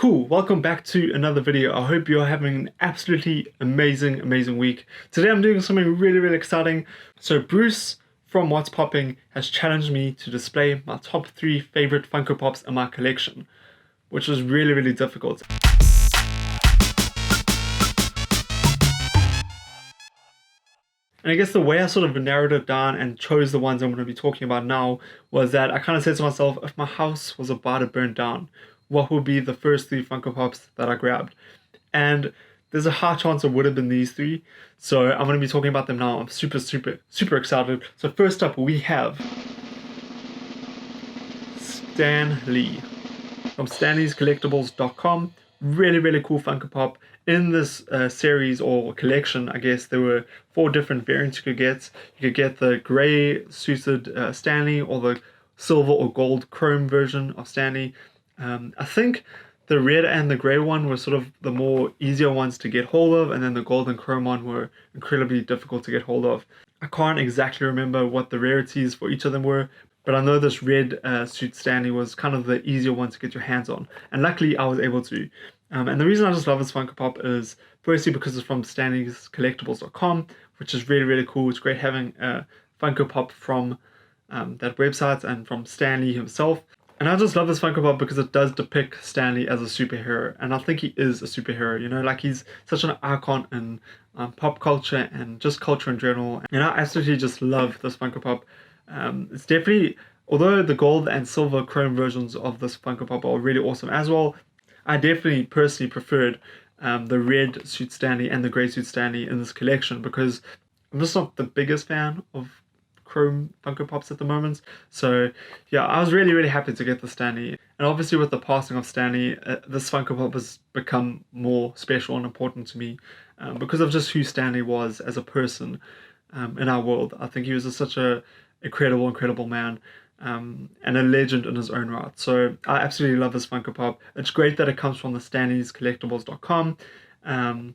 Cool, welcome back to another video. I hope you're having an absolutely amazing week. Today I'm doing something really exciting. So Bruce from What's Popping has challenged me to display my top 3 favorite Funko Pops in my collection, which was really difficult. And I guess the way I sort of narrowed it down and chose the ones I'm going to be talking about now was that I kind of said to myself, if my house was about to burn down, what would be the first 3 Funko Pops that I grabbed? And there's a high chance it would have been these 3. So I'm going to be talking about them now. I'm super excited. So first up we have Stan Lee from StanleysCollectibles.com. Really cool Funko Pop. In this series or collection, I guess there were 4 different variants you could get. You could get the grey suited Stanley, or the silver or gold chrome version of Stanley. I think the red and the grey one were sort of the more easier ones to get hold of, and then the gold and chrome one were incredibly difficult to get hold of. I can't exactly remember what the rarities for each of them were, but I know this red suit Stanley was kind of the easier one to get your hands on, and luckily I was able to. And the reason I just love this Funko Pop is firstly because it's from StanleysCollectibles.com, which is really cool. It's great having a Funko Pop from that website and from Stan Lee himself. And I just love this Funko Pop because it does depict Stanley as a superhero, and I think he is a superhero, you know, like he's such an icon in pop culture and just culture in general. And I absolutely just love this Funko Pop. It's definitely, although the gold and silver chrome versions of this Funko Pop are really awesome as well, I definitely personally preferred the red suit Stanley and the grey suit Stanley in this collection, because I'm just not the biggest fan of chrome Funko Pops at the moment. So yeah, I was really happy to get the Stanley. And obviously with the passing of Stanley, this Funko Pop has become more special and important to me because of just who Stanley was as a person in our world. I think he was such a incredible man. And a legend in his own right. So I absolutely love this Funko Pop. It's great that it comes from the StanleysCollectibles.com. And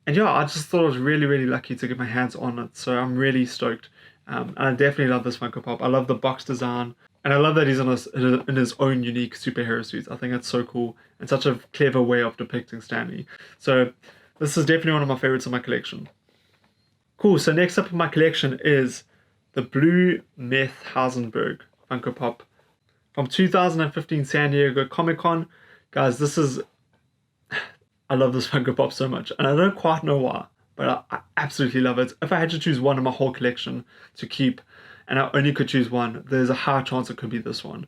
yeah, I just thought I was really lucky to get my hands on it. So I'm really stoked. And I definitely love this Funko Pop. I love the box design. And I love that he's in his own unique superhero suit. I think it's so cool. And such a clever way of depicting Stanley. So this is definitely one of my favorites in my collection. Cool, so next up in my collection is the Blue Meth Heisenberg Funko Pop from 2015 San Diego Comic-Con. Guys, I love this Funko Pop so much, and I don't quite know why, but I absolutely love it. If I had to choose one in my whole collection to keep, and I only could choose one, there's a high chance it could be this one.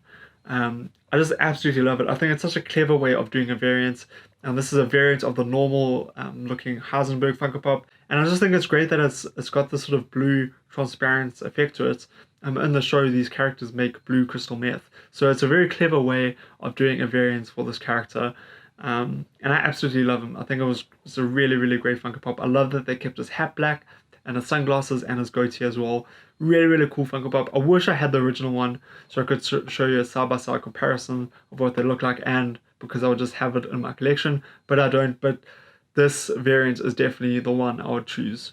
I just absolutely love it. I think it's such a clever way of doing a variant, and this is a variant of the normal looking Heisenberg Funko Pop, and I just think it's great that it's got this sort of blue transparent effect to it. In the show, these characters make blue crystal meth, so it's a very clever way of doing a variant for this character. And I absolutely love him. I think it's a really great Funko Pop. I love that they kept his hat black and his sunglasses and his goatee as well. Really cool Funko Pop. I wish I had the original one so I could show you a side-by-side comparison of what they look like, and because I would just have it in my collection, but I don't. But this variant is definitely the one I would choose,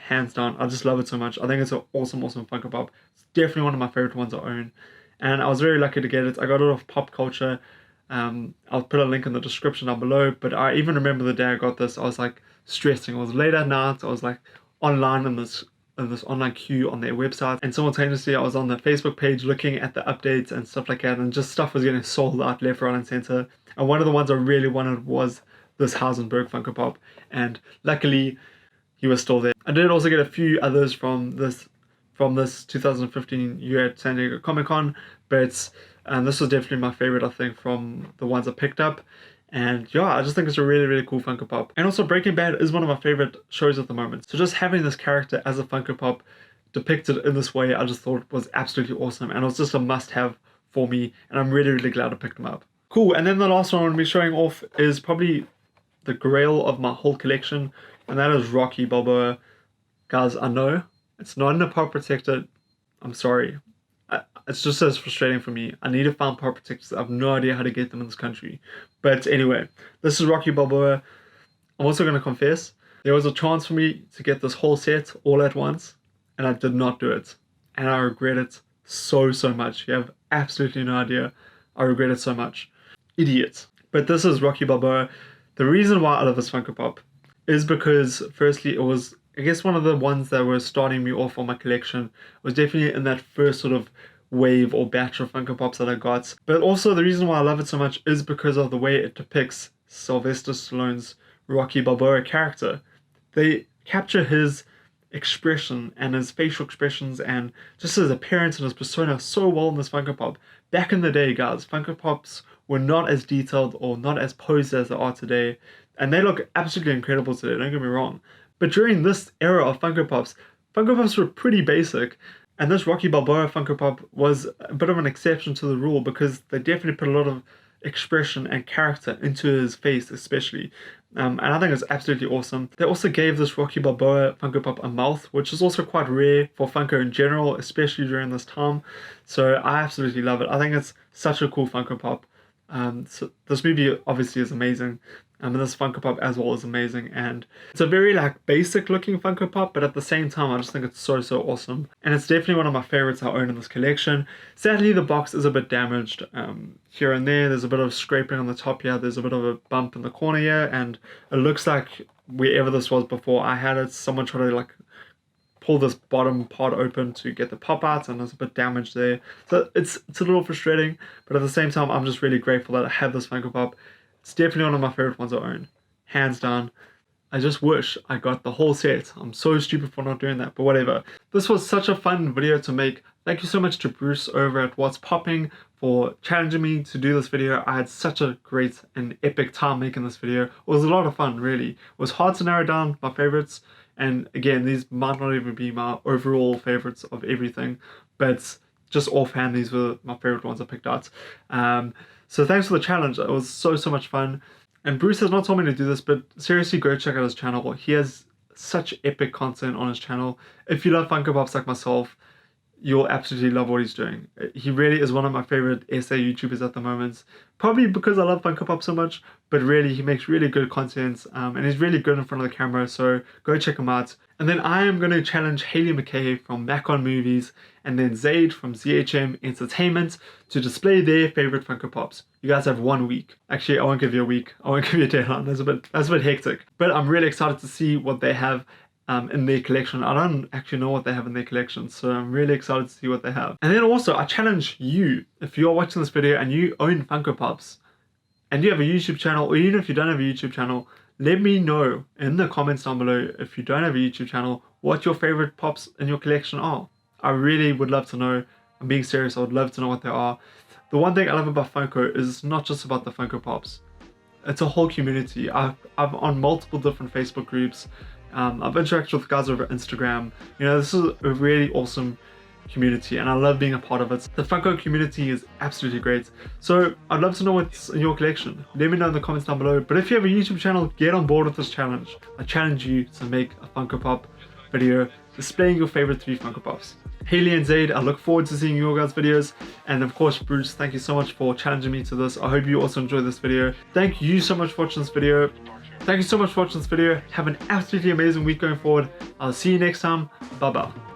hands down. I just love it so much. I think it's an awesome Funko Pop. It's definitely one of my favorite ones I own, and I was very lucky to get it. I got it off Popcultcha. I'll put a link in the description down below, but I even remember the day I got this, I was like stressing. It was late at night. I was like online in this online queue on their website, and simultaneously I was on the Facebook page looking at the updates and stuff like that, and just stuff was getting sold out left, right and center. And one of the ones I really wanted was this Heisenberg Funko Pop, and luckily he was still there. I did also get a few others from this 2015 year at San Diego Comic-Con, but this was definitely my favorite, I think, from the ones I picked up. And yeah, I just think it's a really cool Funko Pop. And also Breaking Bad is one of my favorite shows at the moment. So just having this character as a Funko Pop depicted in this way, I just thought was absolutely awesome. And it was just a must-have for me. And I'm really glad I picked them up. Cool, and then the last one I'm going to be showing off is probably the grail of my whole collection. And that is Rocky Balboa. Guys, I know it's not in a pop protector. I'm sorry. It's just as frustrating for me. I need to find pop protectors. I have no idea how to get them in this country. But anyway, this is Rocky Balboa. I'm also going to confess, there was a chance for me to get this whole set all at once, and I did not do it. And I regret it so much. You have absolutely no idea. I regret it so much. Idiot. But this is Rocky Balboa. The reason why I love this Funko Pop is because, firstly, it was, I guess, one of the ones that were starting me off on my collection. It was definitely in that first sort of wave or batch of Funko Pops that I got. But also the reason why I love it so much is because of the way it depicts Sylvester Stallone's Rocky Balboa character. They capture his expression and his facial expressions and just his appearance and his persona so well in this Funko Pop. Back in the day, guys, Funko Pops were not as detailed or not as posed as they are today, and they look absolutely incredible today, don't get me wrong. But during this era of Funko Pops were pretty basic, and this Rocky Balboa Funko Pop was a bit of an exception to the rule because they definitely put a lot of expression and character into his face, especially. And I think it's absolutely awesome. They also gave this Rocky Balboa Funko Pop a mouth, which is also quite rare for Funko in general, especially during this time. So I absolutely love it. I think it's such a cool Funko Pop. So this movie obviously is amazing. And this Funko Pop as well is amazing, and it's a very like basic looking Funko Pop, but at the same time I just think it's so awesome, and it's definitely one of my favorites I own in this collection. Sadly, the box is a bit damaged here and there. There's a bit of scraping on the top here, there's a bit of a bump in the corner here, and it looks like wherever this was before I had it, someone tried to like pull this bottom part open to get the pop out, and there's a bit damaged there. So it's a little frustrating, but at the same time I'm just really grateful that I have this Funko Pop. It's definitely one of my favorite ones I own, hands down. I just wish I got the whole set. I'm so stupid for not doing that, but whatever. This was such a fun video to make. Thank you so much to Bruce over at What's Popping for challenging me to do this video. I had such a great and epic time making this video. It was a lot of fun, really. It was hard to narrow down my favorites, and again, these might not even be my overall favorites of everything, but just offhand, these were my favorite ones I picked out. So thanks for the challenge. It was so much fun. And Bruce has not told me to do this, but seriously, go check out his channel. He has such epic content on his channel. If you love Funko Pops like myself, you'll absolutely love what he's doing. He really is one of my favorite SA YouTubers at the moment. Probably because I love Funko Pop so much, but really he makes really good content, and he's really good in front of the camera, so go check him out. And then I am going to challenge Hayley from Mac on Movies and then Zaid from ZHM Entertainment to display their favorite Funko Pops. You guys have 1 week. Actually, I won't give you a week. I won't give you a deadline. That's a bit hectic. But I'm really excited to see what they have in their collection. I don't actually know what they have in their collection, so I'm really excited to see what they have. And then also, I challenge you, if you're watching this video and you own Funko Pops, and you have a YouTube channel, or even if you don't have a YouTube channel, let me know in the comments down below, if you don't have a YouTube channel, what your favorite Pops in your collection are. I really would love to know. I'm being serious, I would love to know what they are. The one thing I love about Funko is it's not just about the Funko Pops. It's a whole community. I'm on multiple different Facebook groups. I've interacted with guys over Instagram. You know, this is a really awesome community and I love being a part of it. The Funko community is absolutely great. So I'd love to know what's in your collection. Let me know in the comments down below. But if you have a YouTube channel, get on board with this challenge. I challenge you to make a Funko Pop video displaying your favorite 3 Funko Pops. Hayley and Zaid, I look forward to seeing your guys' videos. And of course, Bruce, thank you so much for challenging me to this. I hope you also enjoyed this video. Thank you so much for watching this video. Thank you so much for watching this video. Have an absolutely amazing week going forward. I'll see you next time. Bye bye.